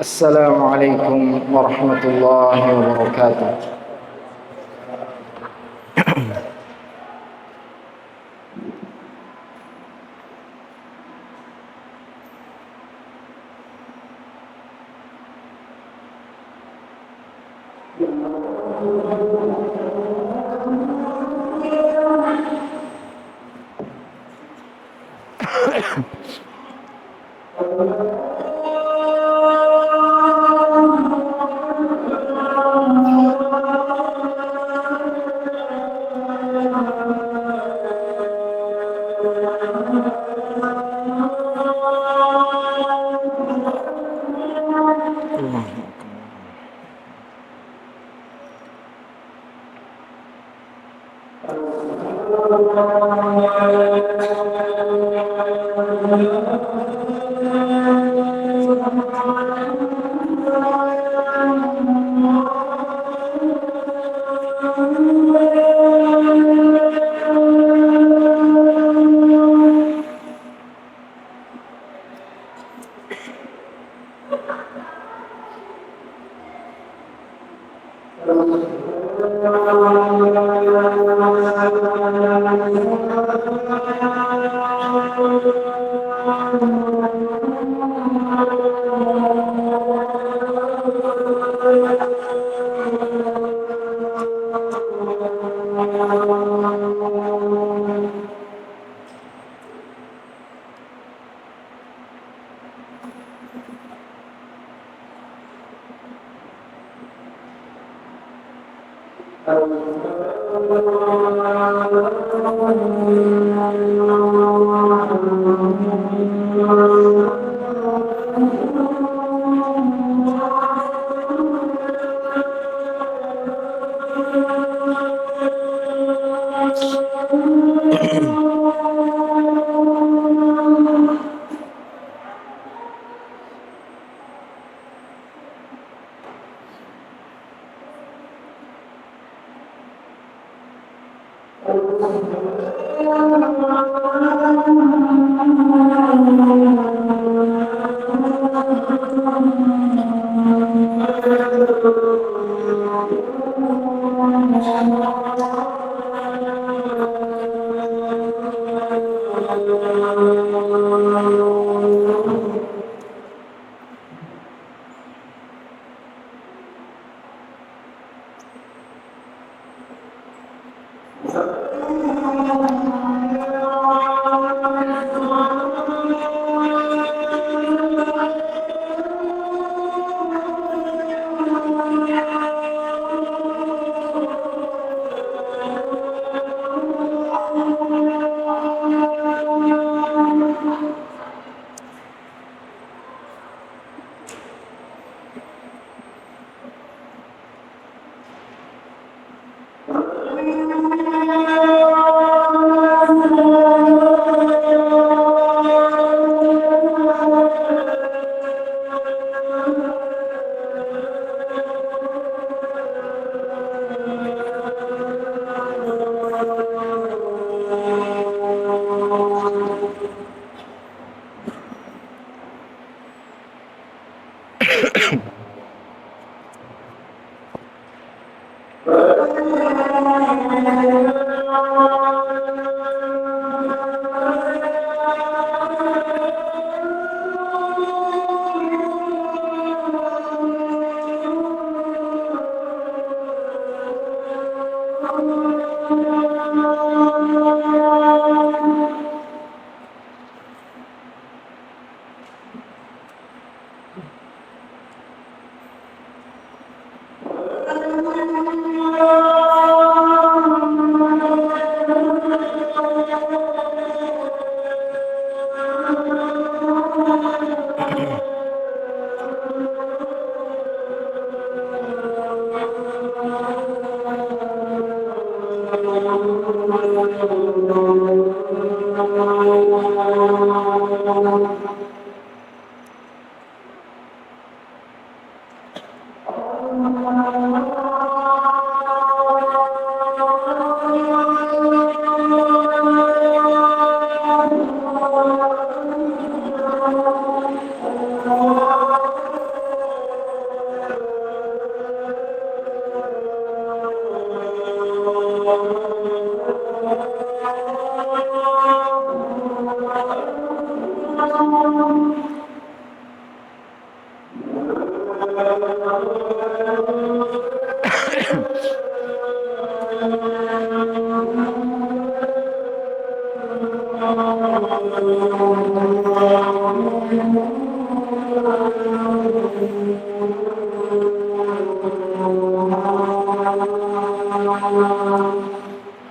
السلام عليكم ورحمة الله وبركاته.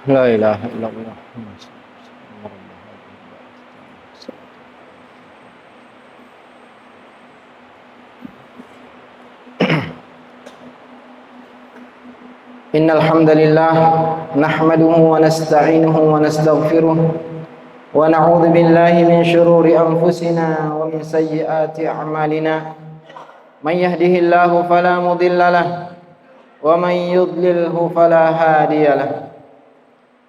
La ilaha illallah. Innal hamdalillah nahmaduhu wa nasta'inuhu wa nastaghfiruh wa na'udzu billahi min shururi anfusina wa min sayyiati a'malina. Man yahdihillahu fala mudilla lahu wa man yudlilhu fala hadiya lahu.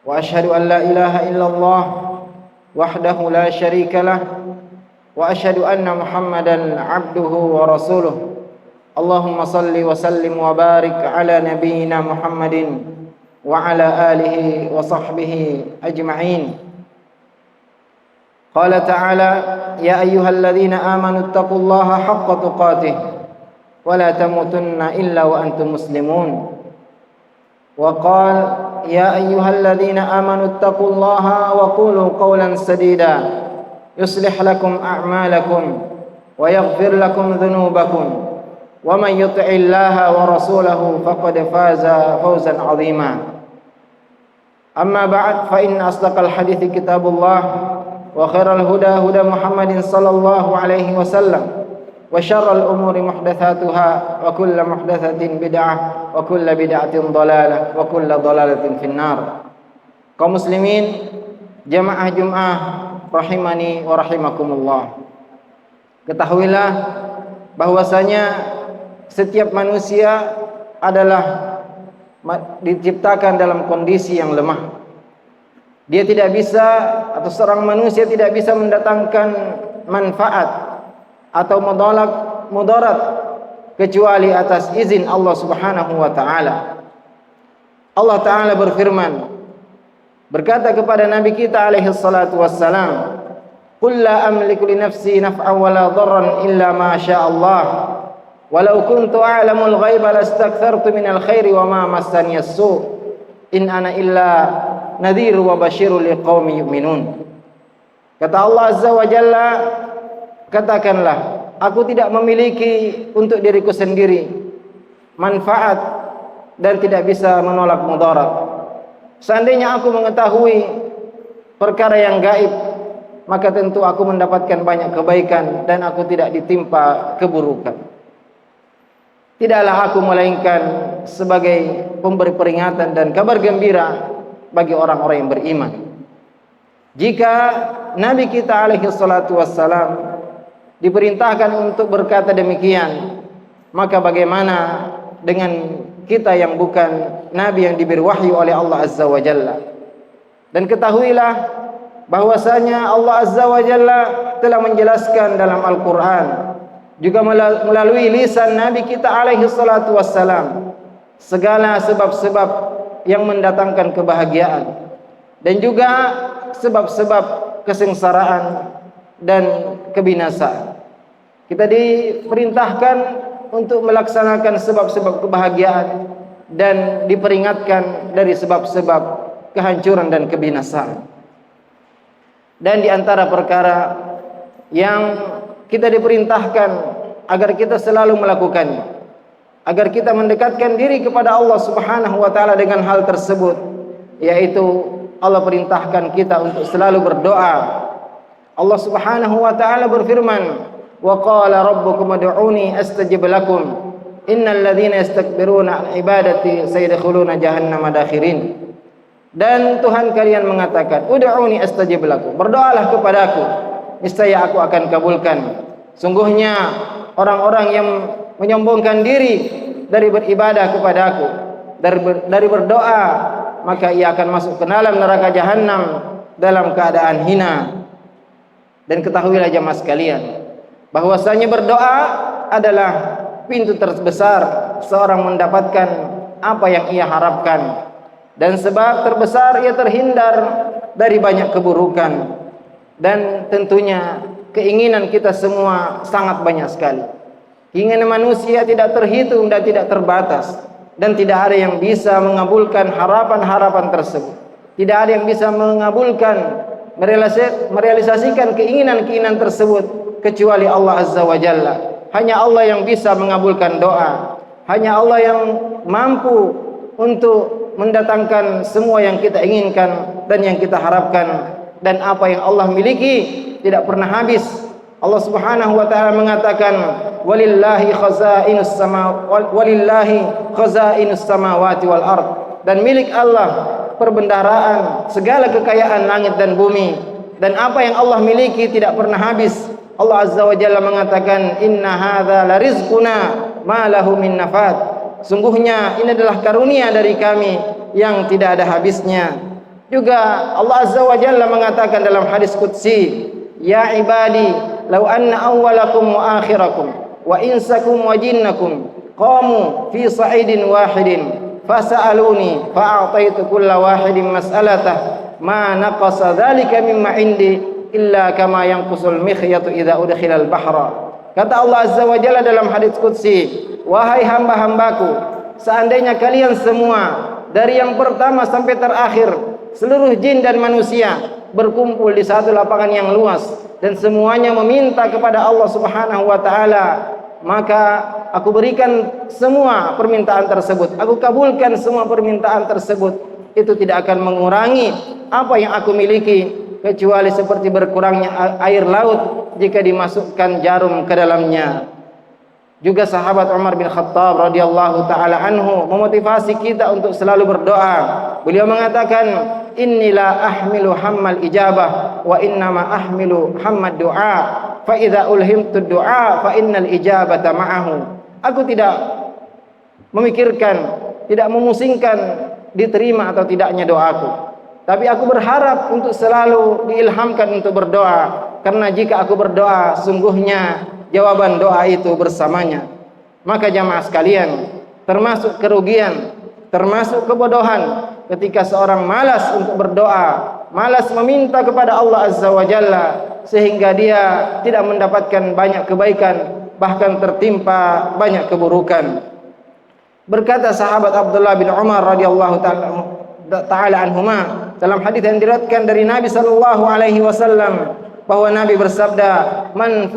Wa ashhadu an la ilaha illallah wahdahu la syarika lah wa ashhadu anna Muhammadan 'abduhu wa rasuluh. Allahumma salli wa sallim wa barik ala nabiyyina Muhammadin wa ala alihi wa sahbihi ajma'in. Qala ta'ala ya ayyuhalladzina amanu taqullaha haqqa tuqatih wa la tamutunna illa wa antum muslimun. Wa qala ya ayyuhalladzina amanu taqullaha wa qulu qawlan sadida yuslih lakum a'malakum wa yaghfir lakum dhunubakum. Wa man yuti'illaha wa rasulahu faqad faza fawzan 'azima. Amma ba'd, fa inna asdaqal hadithi kitabullah wa khairal huda huda Muhammadin sallallahu alaihi wasallam wa syarral umuri muhdatsatuha wa kullu muhdatsatin bid'ah wa kullu bid'atin dhalalah wa kullu dhalalatin finnar. Kaum muslimin jamaah Jumat rahimani wa rahimakumullah. Ketahuilah bahwasanya setiap manusia adalah diciptakan dalam kondisi yang lemah. Dia tidak bisa, atau seorang manusia tidak bisa mendatangkan manfaat atau mudarat kecuali atas izin Allah Subhanahu wa taala. Allah taala berfirman, berkata kepada Nabi kita alaihi salatu wassalam, "Qul la amliku li nafsi naf'an wa la dharran illa ma syaa Allah. Walau kuntu a'lamul ghaiba lastakthartu minal khairi wa ma massani as-su' in ana illa nadhiru wa basyirul liqaumi yu'minun." Kata Allah Azza wa Jalla, katakanlah, aku tidak memiliki untuk diriku sendiri manfaat dan tidak bisa menolak mudarat. Seandainya aku mengetahui perkara yang gaib, maka tentu aku mendapatkan banyak kebaikan dan aku tidak ditimpa keburukan. Tidaklah aku melainkan sebagai pemberi peringatan dan kabar gembira bagi orang-orang yang beriman. Jika Nabi kita alaihi salatu wassalam diperintahkan untuk berkata demikian, maka bagaimana dengan kita yang bukan Nabi yang diberi wahyu oleh Allah Azza wa Jalla? Dan ketahuilah bahwasanya Allah Azza wa Jalla telah menjelaskan dalam Al-Quran, juga melalui lisan Nabi kita alaihi salatu wassalam, segala sebab-sebab yang mendatangkan kebahagiaan dan juga sebab-sebab kesengsaraan dan kebinasaan. Kita diperintahkan untuk melaksanakan sebab-sebab kebahagiaan dan diperingatkan dari sebab-sebab kehancuran dan kebinasaan. Dan di antara perkara yang kita diperintahkan agar kita selalu melakukannya, agar kita mendekatkan diri kepada Allah Subhanahu wa taala dengan hal tersebut, yaitu Allah perintahkan kita untuk selalu berdoa. Allah Subhanahu wa taala berfirman, "Wa qala rabbukum ud'uni astajib lakum. Innal ladzina yastakbiruna an ibadati sayadkhuluna jahannama dakhirin." Dan Tuhan kalian mengatakan, "Ud'uni astajib lakum." Berdoalah kepadaku, niscaya aku akan kabulkan. Sungguhnya orang-orang yang menyombongkan diri dari beribadah kepada aku, dari berdoa, maka ia akan masuk ke dalam neraka jahanam dalam keadaan hina. Dan ketahuilah jemaah sekalian, bahwasanya berdoa adalah pintu terbesar seorang mendapatkan apa yang ia harapkan. dan sebab terbesar ia terhindar dari banyak keburukan. Dan tentunya keinginan kita semua sangat banyak sekali. Keinginan manusia tidak terhitung dan tidak terbatas, dan tidak ada yang bisa mengabulkan harapan-harapan tersebut. Tidak ada yang bisa mengabulkan, merealisasikan keinginan-keinginan tersebut kecuali Allah Azza wa Jalla. Hanya Allah yang bisa mengabulkan doa. Hanya Allah yang mampu untuk mendatangkan semua yang kita inginkan dan yang kita harapkan. Dan apa yang Allah miliki tidak pernah habis. Allah Subhanahu wa taala mengatakan, walillahi khazainus samawati wal ard, dan milik Allah perbendaharaan segala kekayaan langit dan bumi, dan apa yang Allah miliki tidak pernah habis. Allah Azza wa Jalla mengatakan, inna hadza la rizquna ma lahu min nafad, sungguhnya ini adalah karunia dari kami yang tidak ada habisnya. Juga Allah Azza wa Jalla mengatakan dalam hadis qudsi, ya ibadi law anna awwalakum wa akhirakum wa insakum wa jinnakum qamu fi sa'idin wahidin fasa'aluni fa'ataitu kulla wahidin mas'alatah ma naqasa dzalika mimma indi illa kama yanqusul mikhyatu idza udkhilal bahra. Kata Allah Azza wa Jalla dalam hadis qudsi, wahai hamba-hambaku, seandainya kalian semua dari yang pertama sampai terakhir, seluruh jin dan manusia berkumpul di satu lapangan yang luas dan semuanya meminta kepada Allah Subhanahu wa taala, maka aku berikan semua permintaan tersebut, aku kabulkan semua permintaan tersebut. Itu tidak akan mengurangi apa yang aku miliki, kecuali seperti berkurangnya air laut jika dimasukkan jarum ke dalamnya. Juga sahabat Umar bin Khattab radhiyallahu taala anhu memotivasi kita untuk selalu berdoa. Beliau mengatakan, inni la ahmilu hammal ijabah wa innama ahmilu hammad du'a fa idza ulhimtu du'a fa innal ijabata ma'ahu. Aku tidak memikirkan, tidak memusingkan diterima atau tidaknya doaku, tapi aku berharap untuk selalu diilhamkan untuk berdoa, karena jika aku berdoa sungguhnya jawaban doa itu bersamanya. Maka jamaah sekalian, termasuk kerugian, termasuk kebodohan ketika seorang malas untuk berdoa, malas meminta kepada Allah Azza wa Jalla, sehingga dia tidak mendapatkan banyak kebaikan, bahkan tertimpa banyak keburukan. Berkata sahabat Abdullah bin Umar radhiyallahu ta'ala anhuma dalam hadis yang diriwayatkan dari Nabi sallallahu alaihi wasallam, bahwa Nabi bersabda, man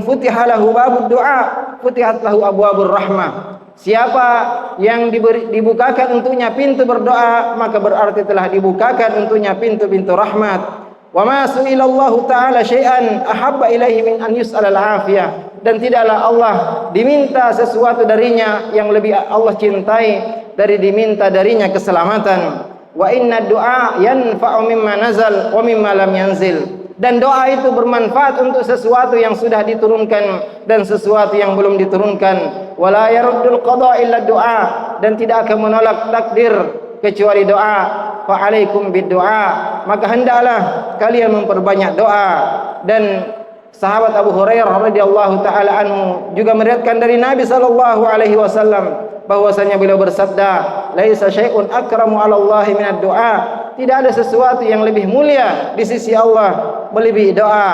futiha lahu babud du'a futihat lahu abwabur rahmah. Siapa yang dibukakan untuknya pintu berdoa, maka berarti telah dibukakan untuknya pintu-pintu rahmat. Wa ma su'ilallahu ta'ala syai'an ahabba ilaihi min an yus'alal afiyah, dan tidaklah Allah diminta sesuatu darinya yang lebih Allah cintai dari diminta darinya keselamatan. Wa inna du'a yanfa'u mimma nazal wa mimma lam yanzil, dan doa itu bermanfaat untuk sesuatu yang sudah diturunkan dan sesuatu yang belum diturunkan. Wala yaruddul qada illa du'a, dan tidak akan menolak takdir kecuali doa. Fa alaikum bid-du'a, maka hendaklah kalian memperbanyak doa. Dan sahabat Abu Hurairah radhiyallahu taala anhu juga meriwayatkan dari Nabi sallallahu alaihi wasallam bahwasanya beliau bersabda, laisa syai'un akramu 'ala Allahi minad du'a, tidak ada sesuatu yang lebih mulia di sisi Allah melebihi doa.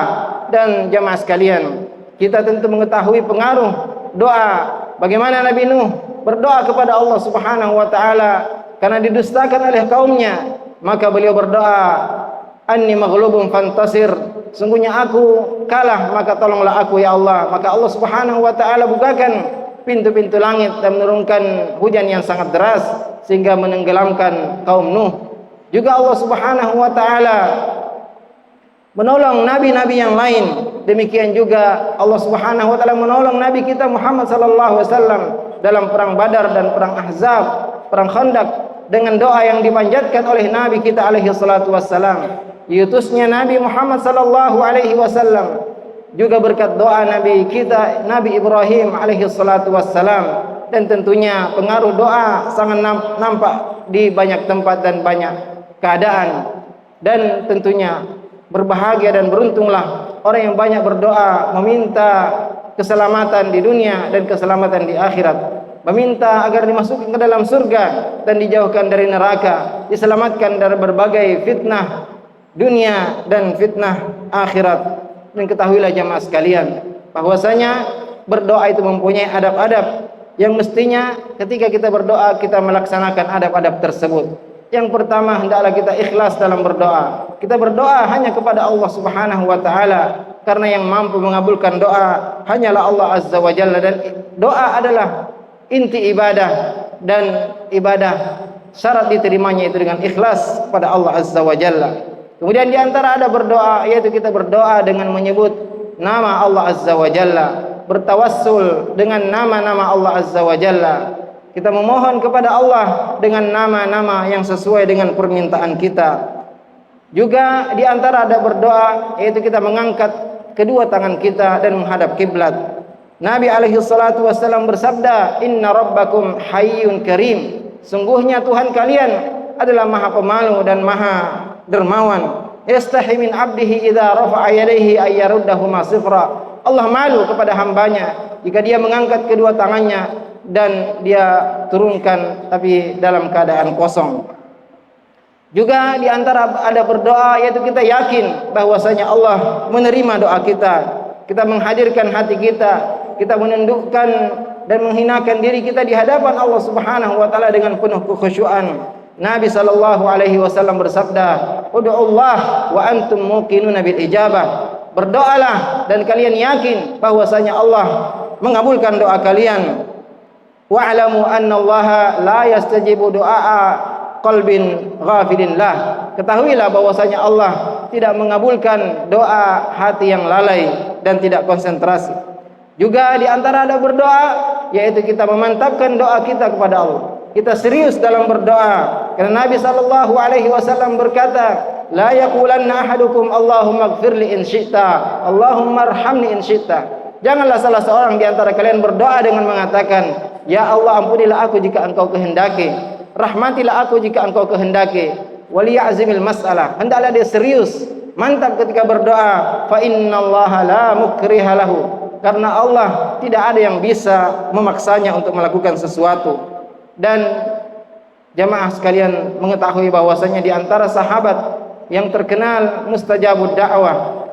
Dan jamaah sekalian, kita tentu mengetahui pengaruh doa. Bagaimana Nabi Nuh berdoa kepada Allah Subhanahu wa taala karena didustakan oleh kaumnya, maka beliau berdoa, anni maghlubun fantasir, sungguhnya aku kalah, maka tolonglah aku ya Allah. Maka Allah Subhanahu wa taala bukakan pintu-pintu langit dan menurunkan hujan yang sangat deras sehingga menenggelamkan kaum Nuh. Juga Allah Subhanahu wa taala menolong nabi-nabi yang lain. Demikian juga Allah Subhanahu wa taala menolong nabi kita Muhammad sallallahu alaihi wasallam dalam perang Badar dan perang Ahzab, perang Khandaq, dengan doa yang dipanjatkan oleh nabi kita alaihi salatu wassalam. Diutusnya Nabi Muhammad sallallahu alaihi wasallam juga berkat doa nabi kita Nabi Ibrahim alaihi salatu wassalam. Dan tentunya pengaruh doa sangat nampak di banyak tempat dan banyak keadaan. Dan tentunya berbahagia dan beruntunglah orang yang banyak berdoa meminta keselamatan di dunia dan keselamatan di akhirat. meminta agar dimasukkan ke dalam surga dan dijauhkan dari neraka, diselamatkan dari berbagai fitnah dunia dan fitnah akhirat. Dan ketahuilah jamaah sekalian, bahwasanya berdoa itu mempunyai adab-adab yang mestinya ketika kita berdoa kita melaksanakan adab-adab tersebut. Yang pertama, hendaklah kita ikhlas dalam berdoa. Kita berdoa hanya kepada Allah Subhanahu wa taala, karena yang mampu mengabulkan doa hanyalah Allah Azza wa Jalla, dan doa adalah inti ibadah, dan ibadah syarat diterimanya itu dengan ikhlas kepada Allah Azza wa Jalla. Kemudian di antara ada berdoa, yaitu kita berdoa dengan menyebut nama Allah Azza wa Jalla, bertawassul dengan nama-nama Allah Azza wa Jalla. Kita memohon kepada Allah dengan nama-nama yang sesuai dengan permintaan kita. Juga di antara ada berdoa, yaitu kita mengangkat kedua tangan kita dan menghadap kiblat. Nabi alaihi salatu wasallam bersabda, "Inna rabbakum hayyun karim." Sungguhnya Tuhan kalian adalah Maha Pemalu dan Maha Dermawan. Yastahi min 'abdihi idza rafa'a yadayhi ay yaruddahuma sifra. Allah malu kepada hambanya jika dia mengangkat kedua tangannya dan dia turunkan tapi dalam keadaan kosong. Juga di antara ada berdoa, yaitu kita yakin bahwasanya Allah menerima doa kita. Kita menghadirkan hati kita, kita menundukkan dan menghinakan diri kita di hadapan Allah Subhanahu wa taala dengan penuh kekhusyuan. Nabi sallallahu alaihi wasallam bersabda, "Ud'ullah wa antum muqinuna bil ijabah." Berdoalah dan kalian yakin bahwasanya Allah mengabulkan doa kalian. Wa'lamu anna Allah la yastajibu du'a qalbin ghafilin lah. Ketahuilah bahwasanya Allah tidak mengabulkan doa hati yang lalai dan tidak konsentrasi. Juga di antara ada berdoa, yaitu kita memantapkan doa kita kepada Allah. Kita serius dalam berdoa, karena Nabi sallallahu alaihi wasallam berkata, "La yaqulanna ahadukum Allahumma ighfirli in syi'ta, Allahumma arhamni in syi'ta." Janganlah salah seorang di antara kalian berdoa dengan mengatakan, "Ya Allah, ampunilah aku jika Engkau kehendaki, rahmatilah aku jika Engkau kehendaki." Waliya'zimil mas'alah. Hendaklah dia serius, mantap ketika berdoa. Fa innallaha la mukriha lahu. Karena Allah tidak ada yang bisa memaksanya untuk melakukan sesuatu. Dan jamaah sekalian mengetahui bahwasanya di antara sahabat yang terkenal mustajabud da'wah,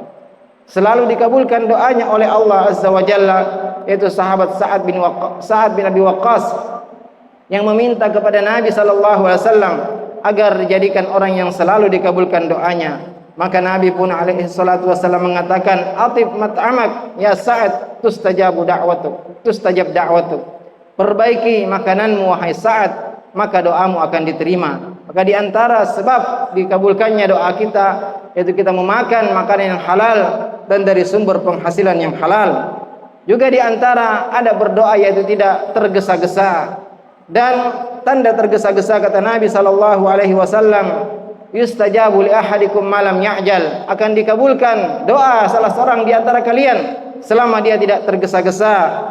selalu dikabulkan doanya oleh Allah Azza wa Jalla, yaitu sahabat Sa'ad bin Abi Waqqas, yang meminta kepada Nabi sallallahu alaihi wasallam agar dijadikan orang yang selalu dikabulkan doanya. Maka Nabi pun alaihi salatu wasallam mengatakan, "Atib mat'amak ya Sa'ad, tustajab da'watuk." Perbaiki makananmu wahai Sa'ad, maka doamu akan diterima. Maka di antara sebab dikabulkannya doa kita, yaitu kita memakan makanan yang halal dan dari sumber penghasilan yang halal. Juga di antara ada berdoa, yaitu tidak tergesa-gesa. Dan tanda tergesa-gesa, kata Nabi sallallahu alaihi wasallam, "Yustajabu li ahadikum ma lam ya'jal." Akan dikabulkan doa salah seorang di antara kalian selama dia tidak tergesa-gesa.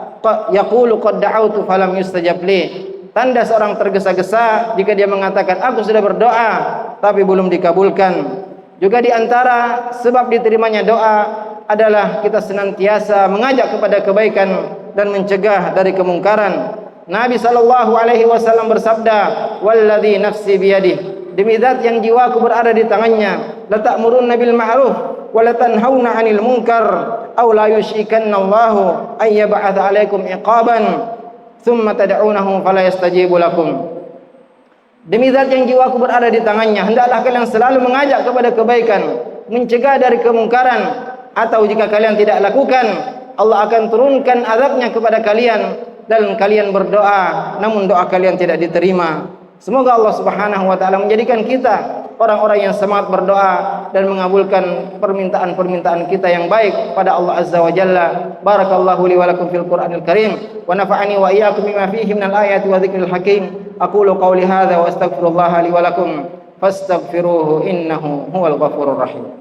Yaqulu qad da'awtu falam yustajab li. Tanda seorang tergesa-gesa jika dia mengatakan, "Aku sudah berdoa tapi belum dikabulkan." Juga di antara sebab diterimanya doa adalah kita senantiasa mengajak kepada kebaikan dan mencegah dari kemungkaran. Nabi sallallahu alaihi wasallam bersabda, "Walladzi nafsi biyadihi." Demi zat yang jiwaku berada di tangannya, la ta'murunna bil ma'ruf wa la tanhauna 'anil munkar aw la yushikanna Allahu ay yab'atsa 'alaikum iqaban thumma tad'unahu fala yastajibu lakum. Demi zat yang jiwaku berada di tangannya, hendaklah kalian selalu mengajak kepada kebaikan, mencegah dari kemungkaran, atau jika kalian tidak lakukan, Allah akan turunkan azabnya kepada kalian dan kalian berdoa namun doa kalian tidak diterima. Semoga Allah Subhanahu wa taala menjadikan kita orang-orang yang semangat berdoa dan mengabulkan permintaan-permintaan kita yang baik pada Allah Azza wa Jalla. Barakallahu li wa lakum fil Qur'anil Karim wa nafa'ani wa iyyakum bima fihi minal ayati wa dzikril hakim. Aqulu qawli hadza wa astaghfirullah li wa lakum fastaghfiruhu innahu huwal ghafurur rahim.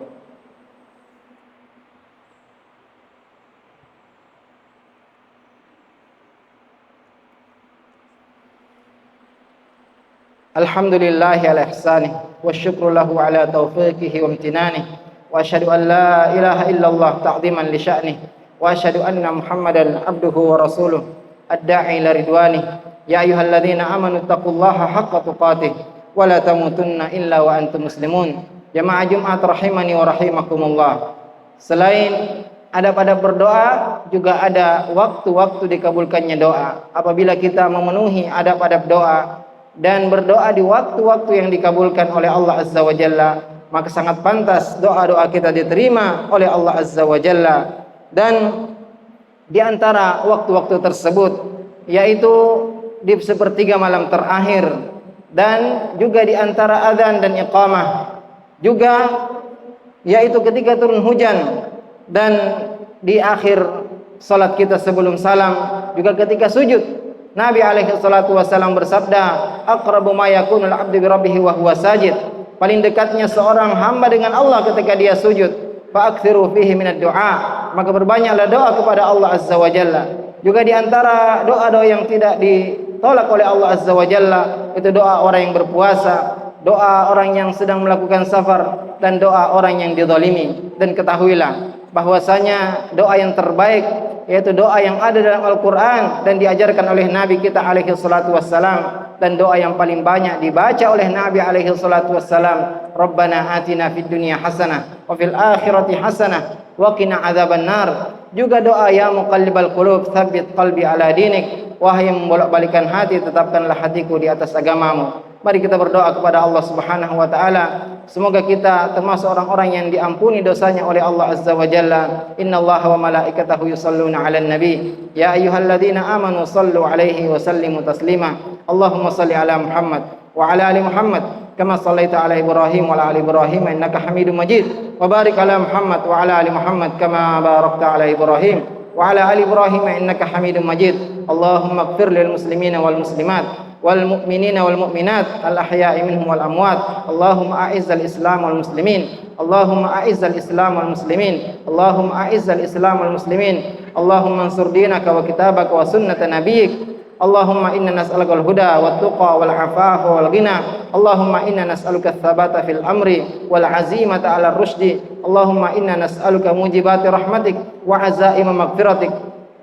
Alhamdulillahi ala ihsanih wa syukru lahu ala taufiqihi wa imtinanih wa asyhadu an la ilaha illallah ta'ziman li sya'nih wa asyhadu anna Muhammadan abduhu wa rasuluh. ad-da'i ila ridwanih. Ya ayyuhalladzina amanu taqullaha haqqa tuqatih wa la tamutunna illa wa antum muslimun. Jamaah Jumat rahimani wa rahimakumullah. Selain adab-adab berdoa, juga ada waktu-waktu dikabulkannya doa. Apabila kita memenuhi adab-adab doa dan berdoa di waktu-waktu yang dikabulkan oleh Allah Azza wa Jalla, maka sangat pantas doa-doa kita diterima oleh Allah Azza wa Jalla. Dan di antara waktu-waktu tersebut yaitu di sepertiga malam terakhir, dan juga di antara azan dan iqamah, juga yaitu ketika turun hujan, dan di akhir salat kita sebelum salam, juga ketika sujud. Nabi alaihi salatu wasallam bersabda, aqrabu ma yakunul abdu bi rabbih wa huwa sajid. Paling dekatnya seorang hamba dengan Allah ketika dia sujud. Fa aktsiru fihi minad du'a, maka berbanyaklah doa kepada Allah Azza wa Jalla. Juga di antara doa-doa yang tidak ditolak oleh Allah Azza wa Jalla itu doa orang yang berpuasa, doa orang yang sedang melakukan safar, dan doa orang yang dizalimi. Dan ketahuilah bahwasanya doa yang terbaik yaitu doa yang ada dalam Al-Quran dan diajarkan oleh Nabi kita alaihi salatu wassalam, dan doa yang paling banyak dibaca oleh Nabi alaihi salatu wassalam, Rabbana atina fid dunya hasanah wa fil akhirati hasanah wa qina adzabannar. Juga doa ya muqallibal qulub tsabbit qalbi ala dinik, wahai yang membolak-balikan hati, tetapkanlah hatiku di atas agamamu. Mari kita berdoa kepada Allah Subhanahu wa taala, semoga kita termasuk orang-orang yang diampuni dosanya oleh Allah Azza wa Jalla. Innallaha wa malaikatahu yusholluna 'alan nabi, ya ayyuhalladzina amanu shallu 'alaihi wa sallimu taslima. Allahumma shalli 'ala Muhammad wa 'ala ali Muhammad kama shallaita 'ala Ibrahim wa 'ala ali Ibrahim innaka Hamidum Majid. Wa barik 'ala Muhammad wa 'ala ali Muhammad kama barakta 'ala Ibrahim wa 'ala ali Ibrahim innaka Hamidum Majid. Allahumma ighfir lil muslimina wal muslimat wal mu'minina wal mu'minat al ahya'i minhum wal amwat. Allahumma a'izzal Islam wal muslimin. Allahumma a'izzal Islam wal muslimin. Allahumma a'izzal Islam wal muslimin. Allahumma ansur dinaka wa kitabaka wa sunnata nabiyyik. Allahumma inna nas'aluka al-huda wat tuqa wal afafa wal ghina. Allahumma inna nas'aluka ats-tsabata fil amri wal 'azimata 'ala ar-rusydi. Allahumma inna nas'aluka mujibati rahmatik wa 'azaima maghfiratik,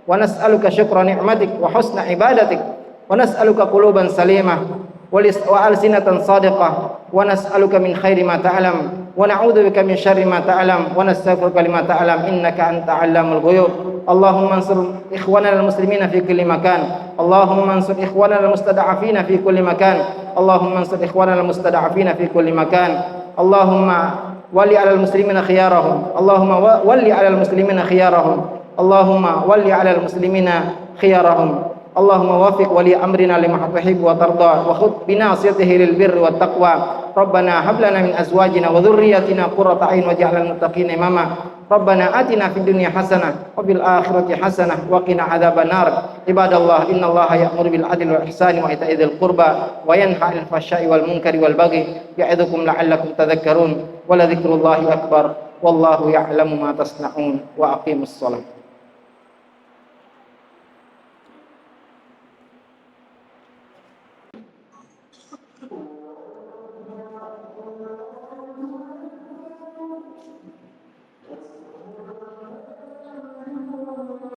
wa nas'aluka syukra ni'matik wa husna ibadatik, wa nas'aluka quluban salimah wa alsinatan sadiqah, wa nas'aluka min khairi ma ta'lam wa na'udzubika min syarri ma ta'lam wa nastaghfiruka lima ta'lam innaka anta 'allamul ghuyub. Allahumma ansur ikhwanana al-muslimina fi kulli makan. Allahumma ansur ikhwanana al-mustada'afina fi kulli makan. Allahumma ansur ikhwanana al-mustada'afina fi kulli makan. Allahumma wali 'alal muslimina khiyarahum. Allahumma wali 'alal muslimina khiyarahum. Allahumma wali 'alal muslimina khiyarahum. Allahumma wafiq wali amrina lima tuhibbu wa tarda, wa khudh bi nasiyatihi lil birri wat taqwa. Rabbana hab lana min azwajina wa dhurriyyatina qurrata a'yun waj'alna lil muttaqina imama. Rabbana atina fid dunya hasanah wa fil akhirati hasanah wa qina adzabannar. Ibadallah, innallaha ya'muru bil adli wal ihsani wa ita'i dzil qurba wa yanha 'anil fahsya'i wal munkari wal baghi ya'idzukum la'allakum tadhakkarun. Wa la dzikrullahi akbar wallahu ya'lamu ma tasna'un. Wa aqimus shalah.